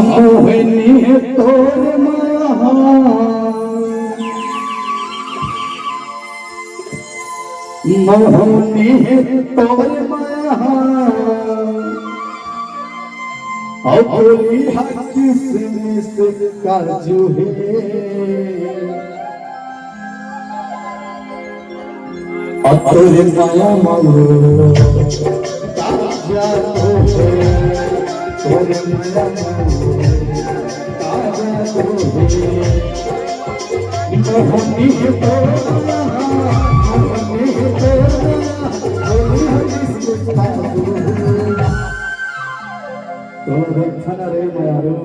मोहिनी तोर माया मोहिनी तोर माया अबोली किसने से काजू है अतोरे माया मारो ताजा तो है तोरे माया मारो ताजा तो है मोहिनी तोर मोहिनी तोर किसने काजू है तो देखा ना रे मारो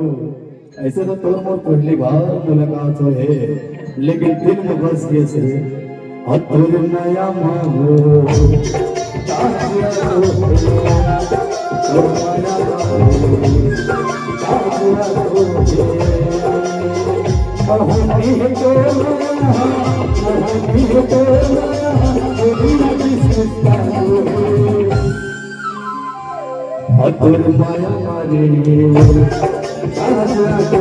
ऐसे तो तोर मोर पहली बार मुलाकात हो है लेकिन दिल में बस गए से अतुर नया मांगो ताजिया तो तोर माया ताजिया तो मोहिनी तो मोहिनी तो अतुर माया मारे ताजिया तो